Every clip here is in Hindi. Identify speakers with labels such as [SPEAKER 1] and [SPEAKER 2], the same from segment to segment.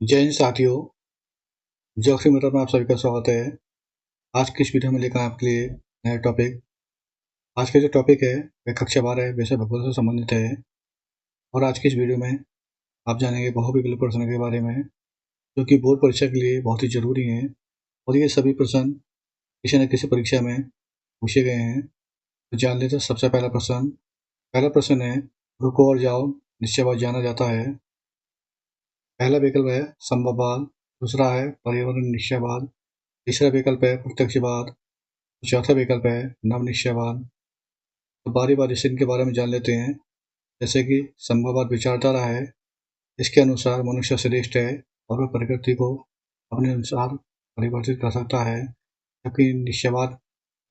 [SPEAKER 1] जय हिंद साथियों। ज्योग्राफी मीटर में आप सभी का स्वागत है। आज की इस वीडियो में लेकर आपके लिए नया टॉपिक। आज का जो टॉपिक है वह कक्षा 12 विषय भूगोल से संबंधित है। और आज की इस वीडियो में आप जानेंगे बहुविकल्प प्रश्न के बारे में, जो कि बोर्ड परीक्षा के लिए बहुत ही जरूरी हैं। और ये सभी प्रश्न किसी न किसी परीक्षा में पूछे गए हैं। तो जान लेते हैं सबसे पहला प्रश्न है, रुको और जाओ निश्चयवाद जाना जाता है। पहला विकल्प है संभववाद, दूसरा है पर्यावरण निश्चयवाद, तीसरा विकल्प है प्रत्यक्षवाद, चौथा विकल्प है नवनिश्चयवाद। तो बारी बारी से इनके बारे में जान लेते हैं। जैसे कि संभववाद विचारधारा है, इसके अनुसार मनुष्य श्रेष्ठ है और वह प्रकृति को अपने अनुसार परिवर्तित कर सकता है। जबकि निश्चयवाद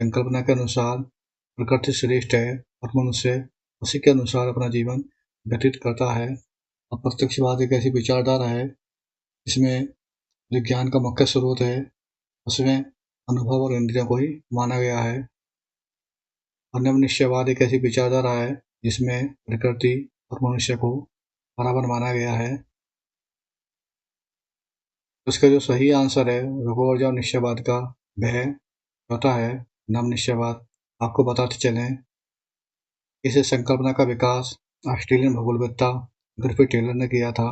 [SPEAKER 1] संकल्पना के अनुसार प्रकृति श्रेष्ठ है और मनुष्य उसी के अनुसार अपना जीवन व्यतीत करता है। और प्रत्यक्षवाद एक ऐसी विचारधारा है जिसमें विज्ञान का मुख्य स्रोत है, उसमें अनुभव और इंद्रियों को ही माना गया है। और नवनिश्चयवाद एक ऐसी विचारधारा है जिसमें प्रकृति और मनुष्य को बराबर माना गया है। उसका जो सही आंसर है रुको और जाओ निश्चयवाद का, वह चौथा है नवनिश्चयवाद। आपको बताते चलें, इस संकल्पना का विकास ऑस्ट्रेलियन भूगोलवेत्ता ग्रिफिथ टेलर ने किया था।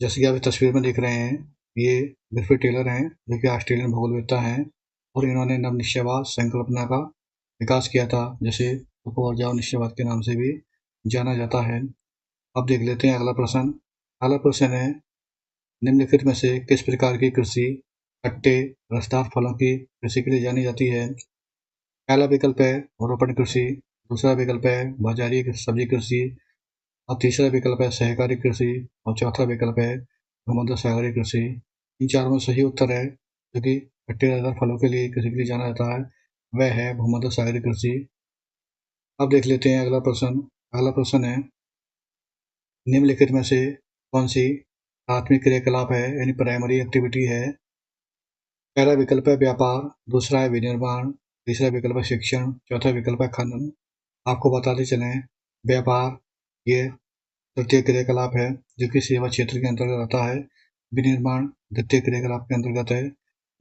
[SPEAKER 1] जैसे कि आप इस तस्वीर में देख रहे हैं, ये ग्रिफिथ टेलर हैं जो कि ऑस्ट्रेलियन भूगोलवेत्ता हैं और इन्होंने नवनिश्चयवाद संकल्पना का विकास किया था, जिसे रुको और जाओ निश्चयवाद के नाम से भी जाना जाता है। अब देख लेते हैं अगला प्रश्न। अगला प्रश्न है, निम्नलिखित में से किस प्रकार की कृषि खट्टे रसदार फलों की कृषि के लिए जानी जाती है। पहला विकल्प है रोपण कृषि, दूसरा विकल्प है बाजारी सब्जी कृषि, और तीसरा विकल्प है सहकारी कृषि, और चौथा विकल्प है भूमध्य सागरीय कृषि। इन चारों में सही उत्तर है जो कि खट्टे रसदार फलों के लिए कृषि के लिए जाना जाता है, वह है भूमध्य सागरीय कृषि। अब देख लेते हैं अगला प्रश्न। अगला प्रश्न है, निम्नलिखित में से कौन सी प्राथमिक क्रियाकलाप है यानी प्राइमरी एक्टिविटी है। पहला विकल्प है व्यापार, दूसरा है विनिर्माण, तीसरा विकल्प है शिक्षण, चौथा विकल्प है खनन। आपको बताते चलें, व्यापार ये तृतीय क्रियाकलाप है जो कि सेवा क्षेत्र के अंतर्गत आता है। विनिर्माण द्वितीय क्रियाकलाप के अंतर्गत है,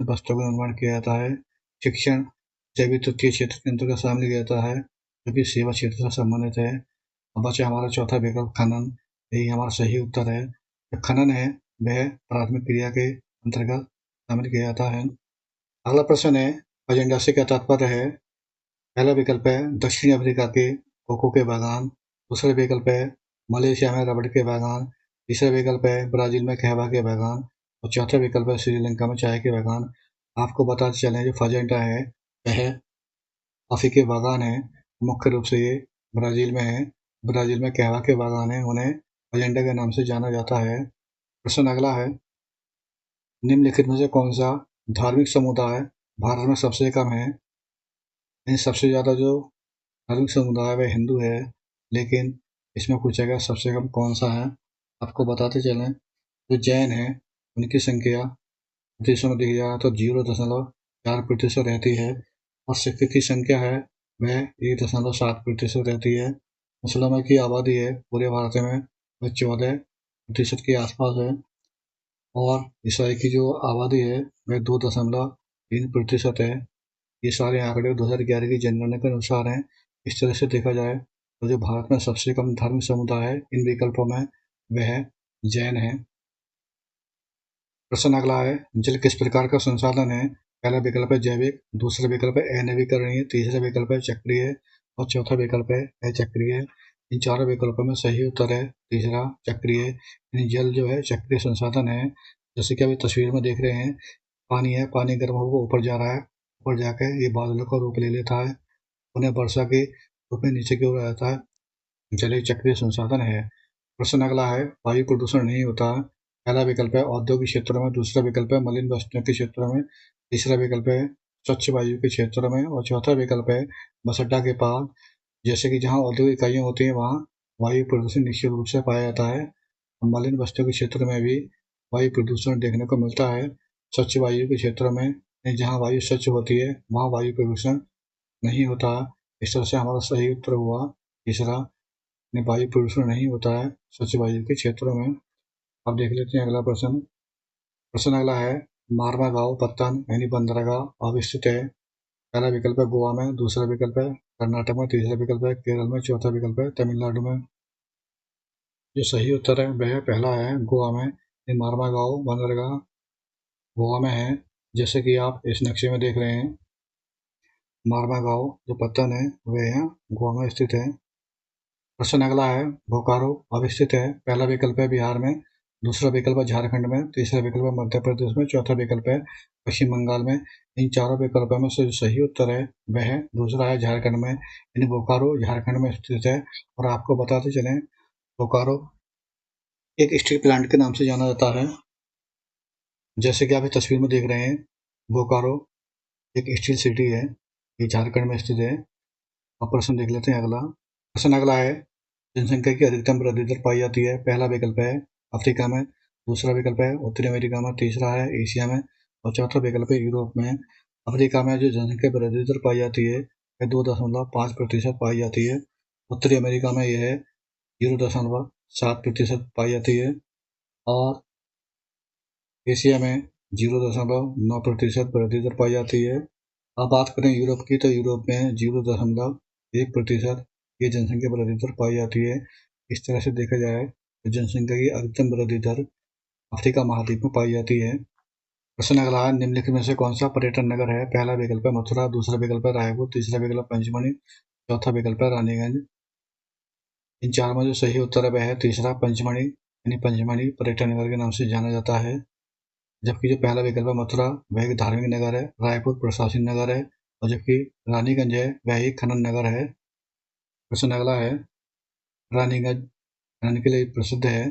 [SPEAKER 1] वस्तुओं का निर्माण किया जाता है। शिक्षण जैविक तृतीय क्षेत्र के अंतर्गत शामिल किया जाता है जो कि सेवा क्षेत्र से संबंधित है। अब बचा हमारा चौथा विकल्प खनन, यही हमारा सही उत्तर है। जो खनन है वह प्राथमिक क्रिया के अंतर्गत शामिल किया जाता है। अगला प्रश्न है, एजेंडा से क्या तात्पर्य है। पहला विकल्प है दक्षिण अफ्रीका के कोको के बागान, दूसरा विकल्प है मलेशिया में रबड़ के बागान, तीसरा विकल्प है ब्राजील में कहवा के बागान, और चौथा विकल्प है श्रीलंका में चाय के बागान। आपको बताते चलें, जो फजेंटा है वह कॉफी के बागान है। मुख्य रूप से ये ब्राजील में है। ब्राजील में कहवा के बागान है, उन्हें फजेंटा के नाम से जाना जाता है। प्रश्न अगला है, निम्नलिखित में से कौन सा धार्मिक समुदाय भारत में सबसे कम है। यानी सबसे ज़्यादा जो धार्मिक समुदाय वह हिंदू है, लेकिन इसमें पूछा गया सबसे कम कौन सा है। आपको बताते चलें, जो जैन है उनकी संख्या प्रतिशत में देखी जाए तो 0.4% रहती है, और सिख की संख्या है वह 1.7% रहती है। मुसलमान की आबादी है पूरे भारत में वह 14% के आसपास है, और ईसाई की जो आबादी है वह 2.3% है। ये सारे आंकड़े 2011 की जनगणना के अनुसार हैं। इस तरह से देखा जाए तो जो भारत में सबसे कम धार्मिक समुदाय है इन विकल्पों में वह जैन है। प्रश्न अगला है, जल किस प्रकार का संसाधन है। पहला विकल्प है जैविक, दूसरा विकल्प है अनवीकरणीय, तीसरा विकल्प है चक्रीय, और चौथा विकल्प है अचक्रीय। इन चारों विकल्पों में सही उत्तर है तीसरा चक्रीय, यानी जल जो है चक्रीय संसाधन है। जैसे कि अभी तस्वीर में देख रहे हैं, पानी है, पानी गर्म होकर ऊपर जा रहा है, ऊपर जाकर ये बादलों का रूप ले लेता है, उन्हें वर्षा के रूप में नीचे की ओर आ जाता है। जल एक चक्रीय संसाधन है। प्रश्न अगला है, वायु प्रदूषण नहीं होता। पहला विकल्प है औद्योगिक क्षेत्रों में, दूसरा विकल्प है मलिन वस्तुओं के क्षेत्रों में, तीसरा विकल्प है स्वच्छ वायु के क्षेत्रों में, और चौथा विकल्प है बस अड्डा के पास। जैसे कि जहाँ औद्योगिक इकाइयाँ होती हैं वहाँ वायु प्रदूषण निश्चित रूप से पाया जाता है। मलिन वस्तुओं के क्षेत्र में भी वायु प्रदूषण देखने को मिलता है। स्वच्छ वायु के क्षेत्र में, जहाँ वायु स्वच्छ होती है वहाँ वायु प्रदूषण नहीं होता। इस तरह से हमारा सही उत्तर हुआ तीसरा, वायु प्रदूषण नहीं होता है स्वच्छ वायु के क्षेत्रों में। अब देख लेते हैं अगला प्रश्न। प्रश्न अगला है, मारवा गांव पत्तन यानी बंदरगाह अब स्थित है। पहला विकल्प है गोवा में, दूसरा विकल्प है कर्नाटक में, तीसरा विकल्प है केरल में, चौथा विकल्प है तमिलनाडु में। जो सही उत्तर है वह पहला है गोवा में। ये मारवा गांव बंदरगाह गोवा में है। जैसे कि आप इस नक्शे में देख रहे हैं, मारवा गांव जो पत्तन है वह यहाँ गोवा में स्थित है। प्रश्न अगला है, बोकारो अब स्थित है। पहला विकल्प है बिहार में, दूसरा विकल्प है झारखंड में, तीसरा विकल्प है मध्य प्रदेश में, चौथा विकल्प है पश्चिम बंगाल में। इन चारों विकल्पों में से जो सही उत्तर है वह दूसरा है झारखंड में, यानी बोकारो झारखंड में स्थित है। और आपको बताते चलें, बोकारो एक स्टील प्लांट के नाम से जाना जाता है। जैसे कि आप इस तस्वीर में देख रहे हैं, बोकारो एक स्टील सिटी है, ये झारखंड में स्थित है। अब प्रश्न देख लेते हैं अगला। प्रश्न अगला है, जनसंख्या की अधिकतम वृद्धि दर पाई जाती है। पहला विकल्प है अफ्रीका में, दूसरा विकल्प है उत्तरी अमेरिका में, तीसरा है एशिया में और चौथा विकल्प है यूरोप में। अफ्रीका में जो जनसंख्या वृद्धि दर पाई जाती है वह 2.5% पाई जाती है। उत्तरी अमेरिका में यह 0.7% पाई जाती है और एशिया में 0.9% वृद्धि दर पाई जाती है। अब बात करें यूरोप की, तो यूरोप में 0.1% ये जनसंख्या वृद्धि दर पाई जाती है। इस तरह से देखा जाए तो जनसंख्या की अधिकतम वृद्धि दर अफ्रीका महाद्वीप में पाई जाती है। प्रश्न अगला है, निम्नलिखित में से कौन सा पर्यटन नगर है। पहला विकल्प है मथुरा, दूसरा विकल्प है रायपुर, तीसरा विकल्प पंचमढ़ी, चौथा विकल्प है रानीगंज। इन चार में जो सही उत्तर है वह है तीसरा पंचमढ़ी, यानी पंचमढ़ी पर्यटन नगर के नाम से जाना जाता है। जबकि जो पहला विकल्प है मथुरा वह एक धार्मिक नगर है, रायपुर प्रशासनिक नगर है और जबकि रानीगंज है वह एक खनन नगर है। प्रश्न अगला है, रानीगंज खनन के लिए प्रसिद्ध है।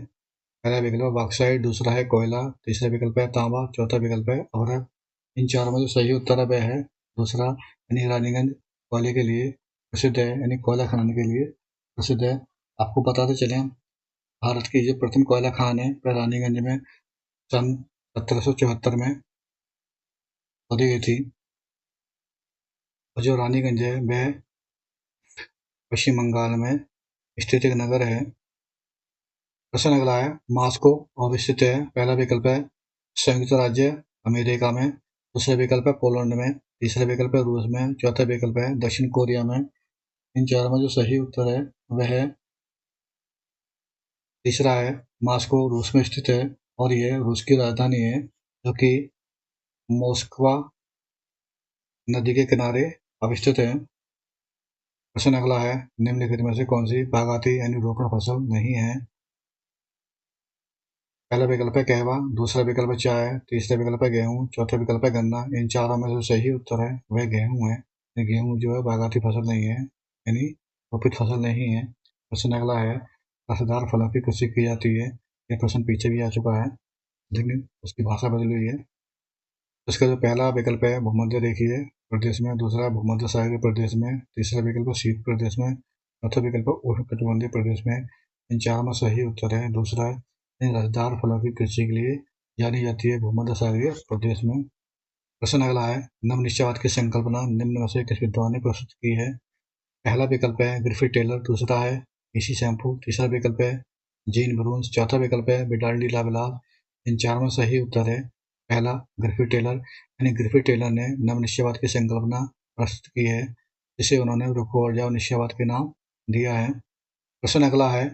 [SPEAKER 1] पहला विकल्प है बॉक्साइट, दूसरा है कोयला, तीसरा विकल्प है तांबा, चौथा विकल्प है अवरक। इन चारों में जो सही उत्तर है वह है दूसरा, यानी रानीगंज कोयले के लिए प्रसिद्ध है, यानी कोयला खनन के लिए प्रसिद्ध है। आपको बताते चले, भारत की जो प्रथम कोयला खान है वह रानीगंज में सन 1774 में खोदी गई थी। और जो रानीगंज है वह पश्चिम बंगाल में स्थित एक नगर है। प्रश्न अगला है, मॉस्को अब स्थित है। पहला विकल्प है संयुक्त राज्य अमेरिका में, दूसरा विकल्प है पोलैंड में, तीसरा विकल्प है रूस में, चौथा विकल्प है दक्षिण कोरिया में। इन चारों में जो सही उत्तर है वह है तीसरा है, मॉस्को रूस में स्थित है और यह रूस की राजधानी है जो कि मोस्कवा नदी के किनारे अवस्थित है। प्रश्न अगला है, निम्नलिखित में से कौन सी बागाती यानी रोपण फसल नहीं है। पहला विकल्प है कहवा, दूसरा विकल्प है चाय, तीसरा विकल्प है गेहूं, चौथा विकल्प है गन्ना। इन चारों में जो सही उत्तर है वह गेहूं है। ये गेहूं जो है बागाती फसल नहीं है, यानी रोपित फसल नहीं है। प्रश्न अगला है, रसदार फलों की कृषि की जाती है। यह प्रश्न पीछे भी आ चुका है लेकिन उसकी भाषा बदली हुई है। इसका जो पहला विकल्प है भूमध्य रेखीय प्रदेश में, दूसरा भूमध्य सागरीय प्रदेश में, तीसरा विकल्प शीत प्रदेश में, चौथा विकल्प उष्णकटिबंधीय प्रदेश में। इन चार में सही उत्तर है दूसरा, इन रसदार फलों की कृषि के लिए जानी जाती है भूमध्य सागरीय प्रदेश में। प्रश्न अगला है, नवनिश्चयवाद की संकल्पना निम्न में से किस विद्वान ने प्रस्तुत की है। पहला विकल्प है ग्रिफिथ टेलर, दूसरा है ईसी शैम्पू, तीसरा विकल्प है जीन ब्रून्स, चौथा विकल्प है बिडाल्डी लाबेलाल। इन चार में सही उत्तर है पहला ग्रिफिथ टेलर, यानी ग्रिफिथ टेलर ने नवनिश्चयवाद की संकल्पना प्रस्तुत की है जिसे उन्होंने रुको और जाओ निश्चयवाद के नाम दिया है। प्रश्न अगला है,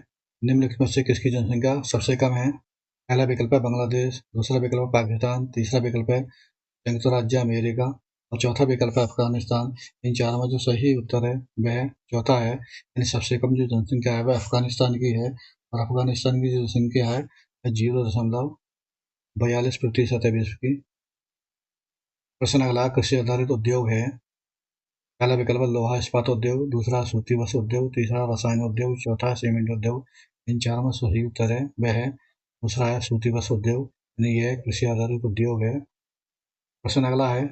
[SPEAKER 1] निम्नलिखित में से किसकी जनसंख्या सबसे कम है। पहला विकल्प है बांग्लादेश, दूसरा विकल्प है पाकिस्तान, तीसरा विकल्प है संयुक्त राज्य अमेरिका और चौथा विकल्प है अफगानिस्तान। इन चारों में जो सही उत्तर है वह चौथा है, यानी सबसे कम जो जनसंख्या है वह अफगानिस्तान की है और अफगानिस्तान की जो जनसंख्या है वह 0.42% है विश्व की। प्रश्न अगला, कृषि आधारित उद्योग है। पहला विकल्प है लोहा इस्पात उद्योग, दूसरा सूती वस्त्र उद्योग, तीसरा रसायन उद्योग, चौथा सीमेंट उद्योग। इन चारों में सही उत्तर है वह है दूसरा है सूती वस्त्र उद्योग, यानी यह कृषि आधारित उद्योग है। प्रश्न अगला है,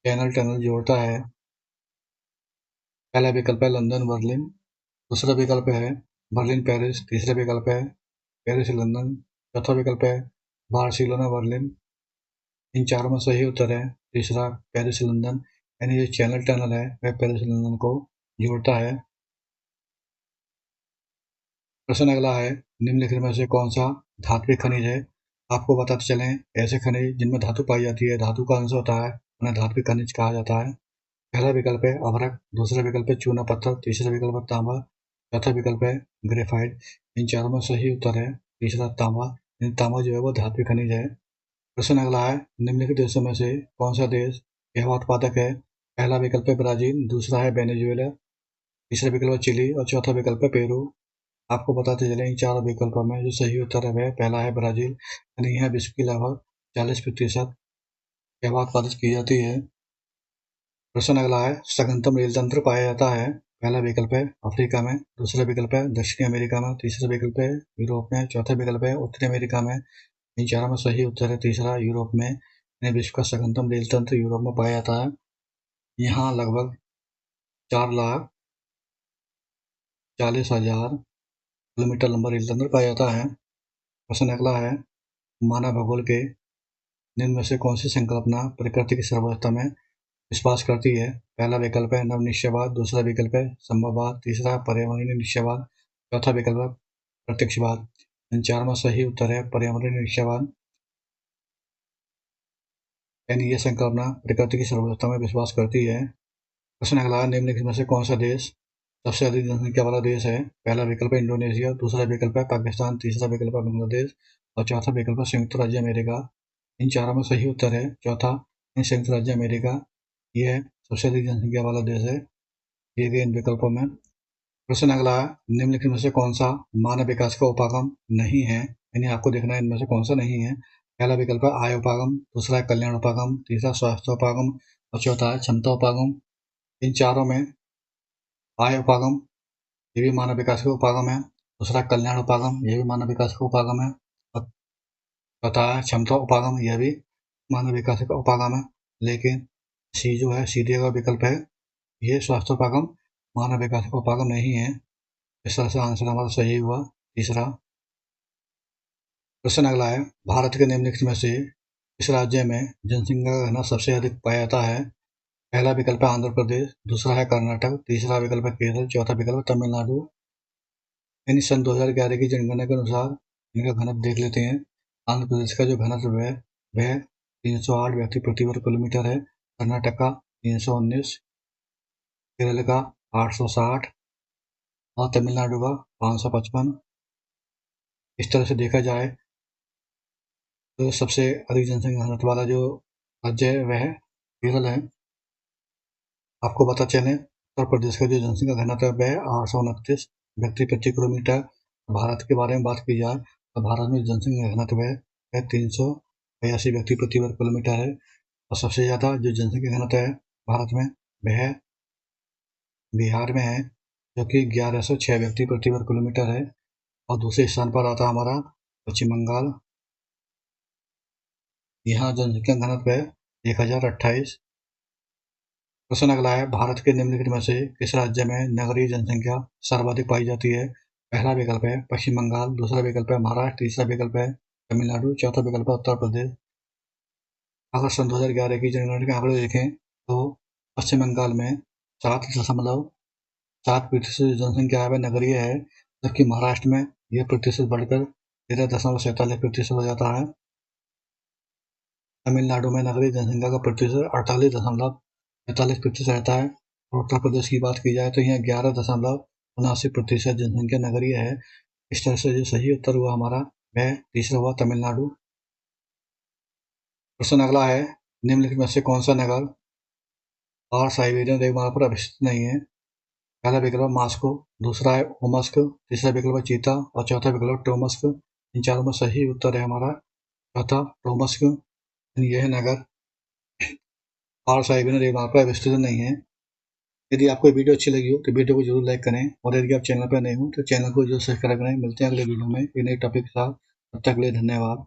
[SPEAKER 1] चैनल टनल जोड़ता है। पहला विकल्प है लंदन बर्लिन, दूसरा विकल्प है बर्लिन पेरिस, तीसरा विकल्प है पेरिस लंदन, चौथा विकल्प है बार्सिलोना बर्लिन। इन चारों में सही उत्तर है तीसरा पेरिस लंदन, यानी ये चैनल टनल है वह पेरिस लंदन को जोड़ता है। प्रश्न अगला है, निम्नलिखित में से कौन सा धात्विक खनिज है। आपको बताते चलें ऐसे खनिज जिनमें धातु पाई जाती है, धातु का अंश होता है, उन्हें धात्विक खनिज कहा जाता है। पहला विकल्प है अभ्रक, दूसरा विकल्प है चूना पत्थर, तीसरा विकल्प है तांबा, चौथा विकल्प है ग्रेफाइट। इन चारों में सही उत्तर है तीसरा तांबा। तांबा जो है वो धात्विक खनिज है। प्रश्न अगला है, निम्नलिखित देशों में से कौन सा देश कहवा उत्पादक है? पहला विकल्प है ब्राजील, दूसरा है वेनेजुएला, तीसरा विकल्प है चिली और चौथा विकल्प है पेरू। आपको बताते चले इन चारों विकल्पों में जो सही उत्तर है वह पहला है ब्राजील, यानी यहाँ विश्व की लगभग 40% कहवा उत्पादित की जाती है। प्रश्न अगला है, सघनतम रेल तंत्र पाया जाता है? पहला विकल्प है अफ्रीका में, दूसरा विकल्प है दक्षिणी अमेरिका में, तीसरा विकल्प है यूरोप में, चौथा विकल्प है उत्तरी अमेरिका में। इन चारों में सही उत्तर है तीसरा यूरोप में, यानी विश्व का सघनतम रेल तंत्र यूरोप में पाया जाता है। यहाँ लगभग 4,40,000 किलोमीटर लंबा रेल तंत्र पाया जाता है। प्रश्न अगला है, मानव भूगोल के निम्न में से कौन सी संकल्पना प्रकृति की सर्वोच्चता में विश्वास करती है? पहला विकल्प है नवनिश्चयवाद, दूसरा विकल्प है संभववाद, तीसरा पर्यावरणीय निश्चयवाद, चौथा विकल्प है प्रत्यक्षवाद। इन चारों में सही उत्तर है पर्यावरणीय निश्चयवाद, यानी यह संकल्पना प्रकृति की सर्वोच्चता में विश्वास करती है। प्रश्न अगला है, निम्नलिखित में से कौन सा देश सबसे अधिक जनसंख्या वाला देश है? पहला विकल्प है इंडोनेशिया, दूसरा विकल्प है पाकिस्तान, तीसरा विकल्प है बांग्लादेश और चौथा विकल्प है संयुक्त राज्य अमेरिका। इन चारों में सही उत्तर है चौथा, संयुक्त राज्य अमेरिका। यह सबसे अधिक जनसंख्या वाला देश है दिए गए इन विकल्पों में। प्रश्न अगला है, निम्नलिखित में से कौन सा मानव विकास का उपागम नहीं है? यानी आपको देखना है इनमें से कौन सा नहीं है। पहला विकल्प है आय उपागम, दूसरा है कल्याण उपागम, तीसरा स्वास्थ्य उपागम और चौथा है क्षमता उपागम। इन चारों में आय उपागम ये भी मानव विकास का उपागम है, दूसरा कल्याण उपागम ये भी मानव विकास का उपागम है और चौथा है क्षमता उपागम यह भी मानव विकास का उपागम है। लेकिन सी जो है सीधे का विकल्प है, ये स्वास्थ्य उपागम मानव विकास का उपागम नहीं है। इस तरह से आंसर हमारा सही हुआ तीसरा। प्रश्न अगला है, भारत के निम्नलिखित में से इस राज्य में जनसंख्या का घनत्व सबसे अधिक पाया जाता है? पहला विकल्प है आंध्र प्रदेश, दूसरा है कर्नाटक, तीसरा विकल्प है केरल, चौथा विकल्प है तमिलनाडु। यानी सन 2011 की जनगणना के अनुसार इनका घनत्व देख लेते हैं। आंध्र प्रदेश का जो घनत्व है वह 308 व्यक्ति प्रति वर्ग किलोमीटर है, कर्नाटक का 319, केरल का 860 और तमिलनाडु का 555। इस तरह से देखा जाए तो सबसे अधिक जनसंख्या घनत्व वाला जो राज्य है वह केरल है। आपको पता चले उत्तर प्रदेश का जो जनसंख्या घनत्व है वह 829 व्यक्ति प्रति किलोमीटर। भारत के बारे में बात की जाए तो भारत में जनसंख्या घनत्व है 382 व्यक्ति प्रति वर्ग किलोमीटर है और सबसे ज़्यादा जो जनसंख्या घनत्व है भारत में वह बिहार में है, जो कि 1106 व्यक्ति प्रति वर्ग किलोमीटर है और दूसरे स्थान पर आता हमारा पश्चिम बंगाल। यहाँ जनसंख्या घनत्व है 1028। प्रश्न अगला है, भारत के निम्नलिखित में से किस राज्य में नगरीय जनसंख्या सर्वाधिक पाई जाती है? पहला विकल्प है पश्चिम बंगाल, दूसरा विकल्प है महाराष्ट्र, तीसरा विकल्प है तमिलनाडु, चौथा विकल्प है उत्तर प्रदेश। अगर सन 2011 की जनगणना के आंकड़े देखें तो पश्चिम बंगाल में 7.7% जनसंख्या है वह नगरीय है, जबकि महाराष्ट्र में यह प्रतिशत बढ़कर 13.47% हो जाता है। तमिलनाडु में नगरीय जनसंख्या का प्रतिशत 48.45% रहता है और उत्तर प्रदेश की बात की जाए तो यहाँ 11.79% जनसंख्या नगरीय है। इस तरह से जो सही उत्तर हुआ हमारा वह तीसरा हुआ तमिलनाडु। प्रश्न अगला है, निम्नलिखित में से कौन सा नगर और साइबेरियन रेगिमाला पर अवस्थित नहीं है? पहला विकल्प मास्को, दूसरा है ओमस्क, तीसरा विकल्प है चीता और चौथा विकल्प टोमस्क। इन चारों में सही उत्तर है हमारा चौथा टोमस्क। यह नगर और साइबेरियन रेगिमाला पर अवस्थित नहीं है। यदि आपको वीडियो अच्छी लगी हो तो वीडियो को जरूर लाइक करें और यदि आप चैनल पर नए हो तो चैनल को जरूर सब्सक्राइब करें। मिलते हैं अगले वीडियो में एक नए टॉपिक के साथ। तब तक के लिए धन्यवाद।